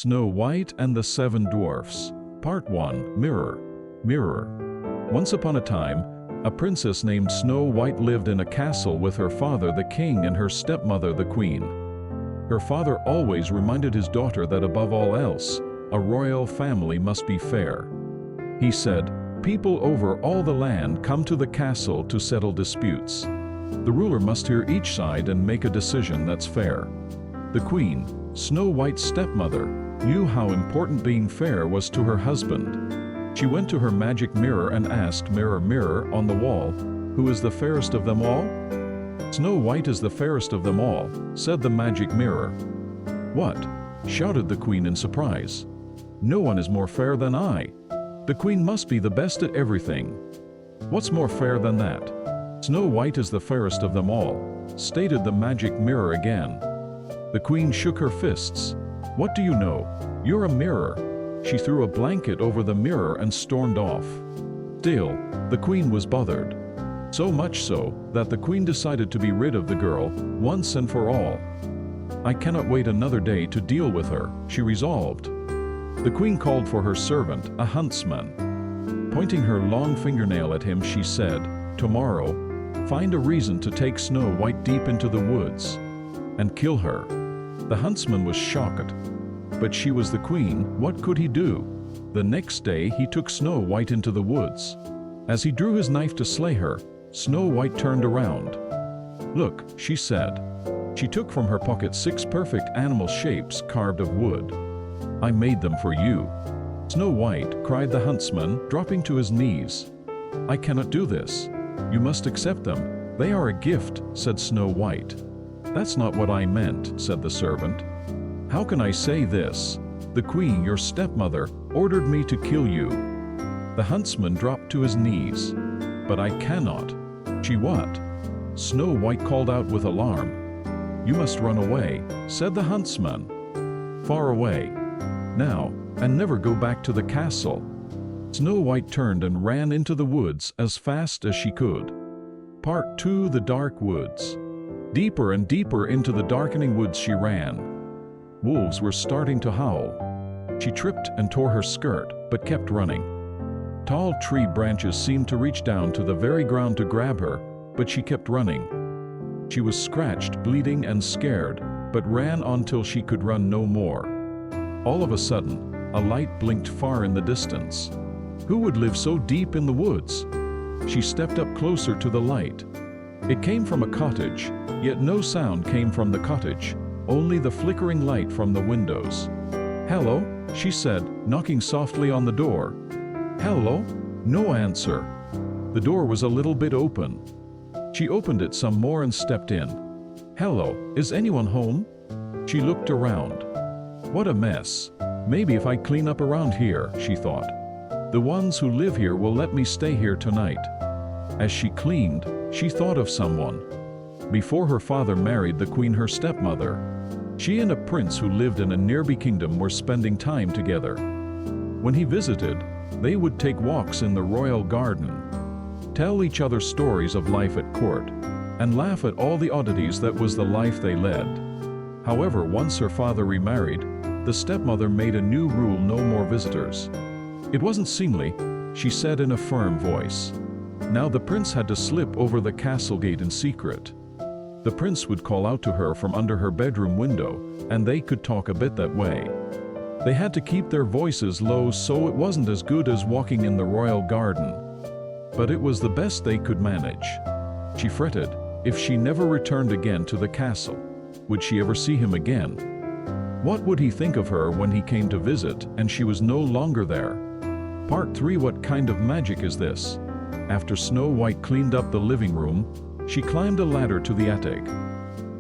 Snow White and the Seven Dwarfs. Part 1. Mirror. Mirror. Once upon a time, a princess named Snow White lived in a castle with her father the king and her stepmother the queen. Her father always reminded his daughter that above all else, a royal family must be fair. He said, "People over all the land come to the castle to settle disputes. The ruler must hear each side and make a decision that's fair." The queen, Snow White's stepmother, knew how important being fair was to her husband. She went to her magic mirror and asked, "Mirror, mirror on the wall, who is the fairest of them all?" "Snow White is the fairest of them all," said the magic mirror. "What?" shouted the queen in surprise. "No one is more fair than I. The queen must be the best at everything." "What's more fair than that?" "Snow White is the fairest of them all," stated the magic mirror again. The queen shook her fists. "What do you know? You're a mirror." She threw a blanket over the mirror and stormed off. Still, the queen was bothered. So much so that the queen decided to be rid of the girl once and for all. "I cannot wait another day to deal with her," she resolved. The queen called for her servant, a huntsman. Pointing her long fingernail at him, she said, "Tomorrow, find a reason to take Snow White deep into the woods and kill her." The huntsman was shocked. But she was the queen, what could he do? The next day he took Snow White into the woods. As he drew his knife to slay her, Snow White turned around. "Look," she said. She took from her pocket 6 perfect animal shapes carved of wood. "I made them for you." "Snow White," cried the huntsman, dropping to his knees. "I cannot do this. You must accept them. They are a gift," said Snow White. "That's not what I meant," said the servant. "How can I say this? The queen, your stepmother, ordered me to kill you." The huntsman dropped to his knees. "But I cannot." "She what?" Snow White called out with alarm. "You must run away," said the huntsman. "Far away. Now, and never go back to the castle." Snow White turned and ran into the woods as fast as she could. Part 2. The Dark Woods. Deeper and deeper into the darkening woods she ran. Wolves were starting to howl. She tripped and tore her skirt, but kept running. Tall tree branches seemed to reach down to the very ground to grab her, but she kept running. She was scratched, bleeding and scared, but ran on till she could run no more. All of a sudden, a light blinked far in the distance. Who would live so deep in the woods? She stepped up closer to the light. It came from a cottage, yet no sound came from the cottage, only the flickering light from the windows. "Hello," she said, knocking softly on the door. "Hello?" No answer. The door was a little bit open. She opened it some more and stepped in. "Hello, is anyone home?" She looked around. "What a mess. Maybe if I clean up around here," she thought. "The ones who live here will let me stay here tonight." As she cleaned, she thought of someone. Before her father married the queen, her stepmother, she and a prince who lived in a nearby kingdom were spending time together. When he visited, they would take walks in the royal garden, tell each other stories of life at court, and laugh at all the oddities that was the life they led. However, once her father remarried, the stepmother made a new rule: no more visitors. "It wasn't seemly," she said in a firm voice. Now the prince had to slip over the castle gate in secret. The prince would call out to her from under her bedroom window, and they could talk a bit that way. They had to keep their voices low, so it wasn't as good as walking in the royal garden. But it was the best they could manage. She fretted. If she never returned again to the castle, would she ever see him again? What would he think of her when he came to visit and she was no longer there? Part 3. What kind of magic is this? After Snow White cleaned up the living room, she climbed a ladder to the attic.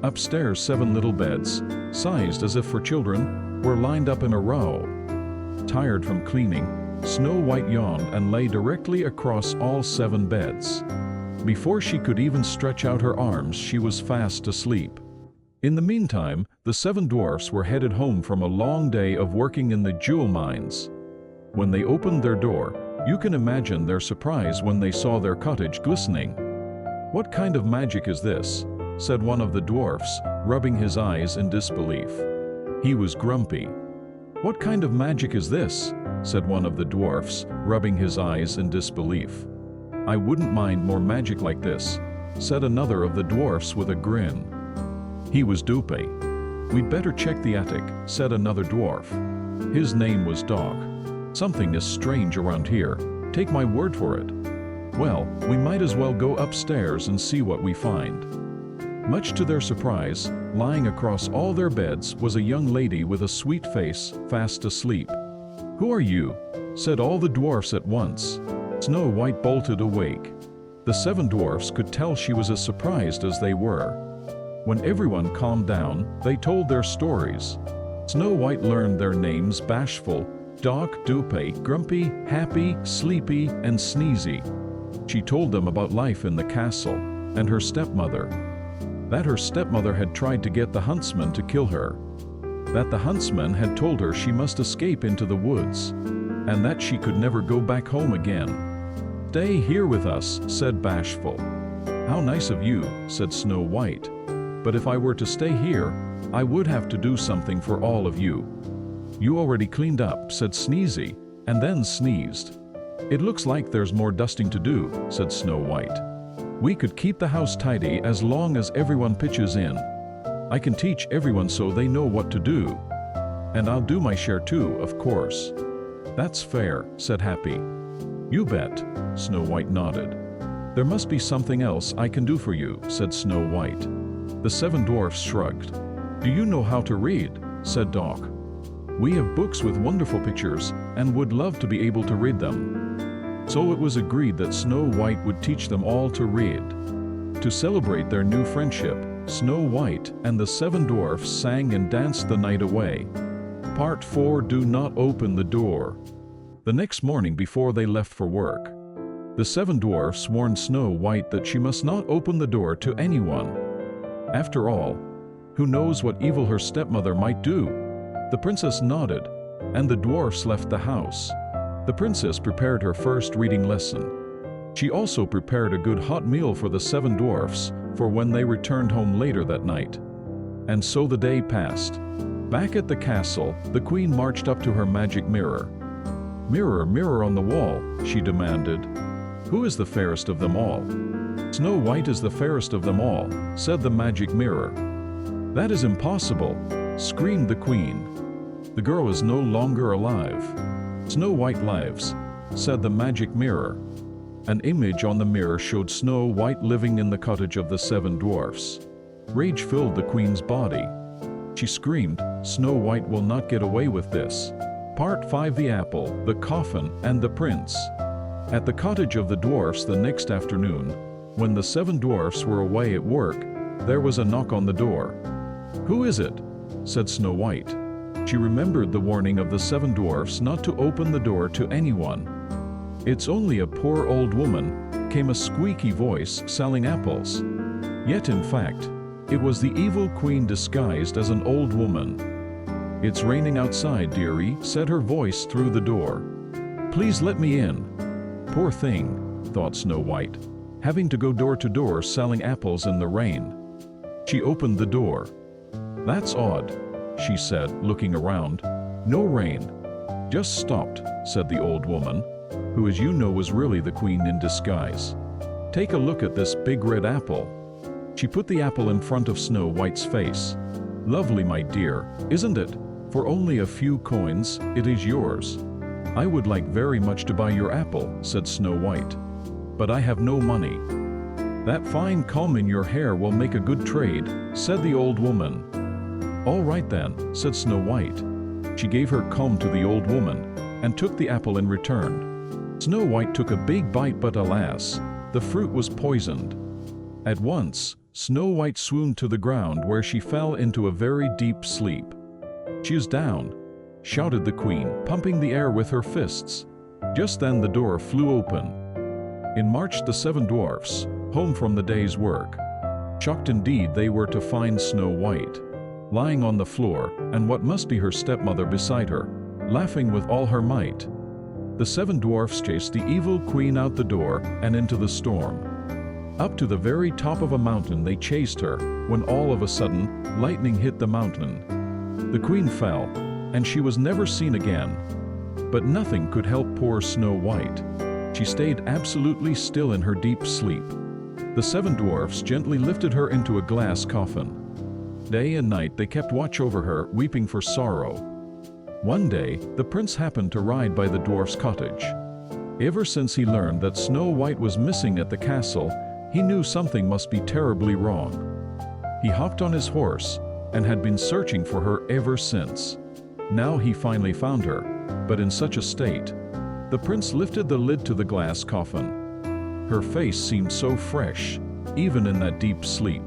Upstairs, 7 little beds, sized as if for children, were lined up in a row. Tired from cleaning, Snow White yawned and lay directly across all 7 beds. Before she could even stretch out her arms, she was fast asleep. In the meantime, the 7 dwarfs were headed home from a long day of working in the jewel mines. When they opened their door, you can imagine their surprise when they saw their cottage glistening. "What kind of magic is this?" said one of the dwarfs, rubbing his eyes in disbelief. He was grumpy. "What kind of magic is this?" said one of the dwarfs, rubbing his eyes in disbelief. "I wouldn't mind more magic like this," said another of the dwarfs with a grin. He was Dupe. "We'd better check the attic," said another dwarf. His name was Dog. "Something is strange around here, take my word for it." "Well, we might as well go upstairs and see what we find." Much to their surprise, lying across all their beds was a young lady with a sweet face, fast asleep. "Who are you?" said all the dwarfs at once. Snow White bolted awake. The 7 dwarfs could tell she was as surprised as they were. When everyone calmed down, they told their stories. Snow White learned their names: Bashful, Doc, Dupe, Grumpy, Happy, Sleepy, and Sneezy. She told them about life in the castle, and her stepmother. That her stepmother had tried to get the huntsman to kill her. That the huntsman had told her she must escape into the woods, and that she could never go back home again. "Stay here with us," said Bashful. "How nice of you," said Snow White. "But if I were to stay here, I would have to do something for all of you." "You already cleaned up," said Sneezy, and then sneezed. "It looks like there's more dusting to do," said Snow White. "We could keep the house tidy as long as everyone pitches in. I can teach everyone so they know what to do. And I'll do my share too, of course." "That's fair," said Happy. "You bet," Snow White nodded. "There must be something else I can do for you," said Snow White. The 7 dwarfs shrugged. "Do you know how to read?" said Doc. "We have books with wonderful pictures and would love to be able to read them." So it was agreed that Snow White would teach them all to read. To celebrate their new friendship, Snow White and the 7 dwarfs sang and danced the night away. Part 4: Do not open the door. The next morning before they left for work, the 7 dwarfs warned Snow White that she must not open the door to anyone. After all, who knows what evil her stepmother might do? The princess nodded, and the dwarfs left the house. The princess prepared her first reading lesson. She also prepared a good hot meal for the 7 dwarfs for when they returned home later that night. And so the day passed. Back at the castle, the queen marched up to her magic mirror. "Mirror, mirror on the wall," she demanded, "who is the fairest of them all?" "Snow White is the fairest of them all," said the magic mirror. "That is impossible," screamed the queen. "The girl is no longer alive." "Snow White lives," said the magic mirror. An image on the mirror showed Snow White living in the cottage of the 7 dwarfs. Rage filled the queen's body. She screamed, "Snow White will not get away with this." Part 5: The Apple, the Coffin, and the Prince. At the cottage of the dwarfs the next afternoon, when the 7 dwarfs were away at work, there was a knock on the door. "Who is it?" said Snow White. She remembered the warning of the 7 dwarfs not to open the door to anyone. "It's only a poor old woman," came a squeaky voice selling apples. Yet in fact, it was the evil queen disguised as an old woman. "It's raining outside, dearie," said her voice through the door. "Please let me in." Poor thing, thought Snow White, having to go door to door selling apples in the rain. She opened the door. "That's odd," she said, looking around. "No rain." "Just stopped," said the old woman, who as you know was really the queen in disguise. "Take a look at this big red apple." She put the apple in front of Snow White's face. "Lovely, my dear, isn't it? For only a few coins, it is yours." "I would like very much to buy your apple," said Snow White, "but I have no money." "That fine comb in your hair will make a good trade," said the old woman. "All right then," said Snow White. She gave her comb to the old woman, and took the apple in return. Snow White took a big bite, but alas, the fruit was poisoned. At once, Snow White swooned to the ground, where she fell into a very deep sleep. "She is down," shouted the queen, pumping the air with her fists. Just then the door flew open. In marched the 7 dwarfs, home from the day's work. Shocked indeed they were to find Snow White lying on the floor, and what must be her stepmother beside her, laughing with all her might. The 7 dwarfs chased the evil queen out the door and into the storm. Up to the very top of a mountain they chased her, when all of a sudden, lightning hit the mountain. The queen fell, and she was never seen again. But nothing could help poor Snow White. She stayed absolutely still in her deep sleep. The 7 dwarfs gently lifted her into a glass coffin. Day and night they kept watch over her, weeping for sorrow. One day, the prince happened to ride by the dwarf's cottage. Ever since he learned that Snow White was missing at the castle, he knew something must be terribly wrong. He hopped on his horse and had been searching for her ever since. Now he finally found her, but in such a state. The prince lifted the lid to the glass coffin. Her face seemed so fresh, even in that deep sleep.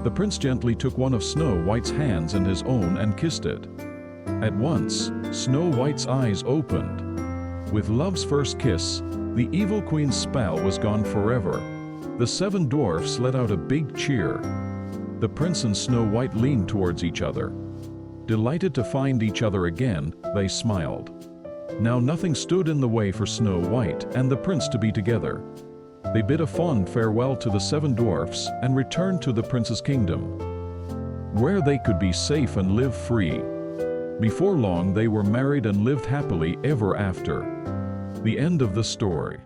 The prince gently took one of Snow White's hands in his own and kissed it. At once, Snow White's eyes opened. With love's first kiss, the evil queen's spell was gone forever. The 7 dwarfs let out a big cheer. The prince and Snow White leaned towards each other. Delighted to find each other again, they smiled. Now nothing stood in the way for Snow White and the prince to be together. They bid a fond farewell to the 7 dwarfs and returned to the prince's kingdom, where they could be safe and live free. Before long they were married and lived happily ever after. The end of the story.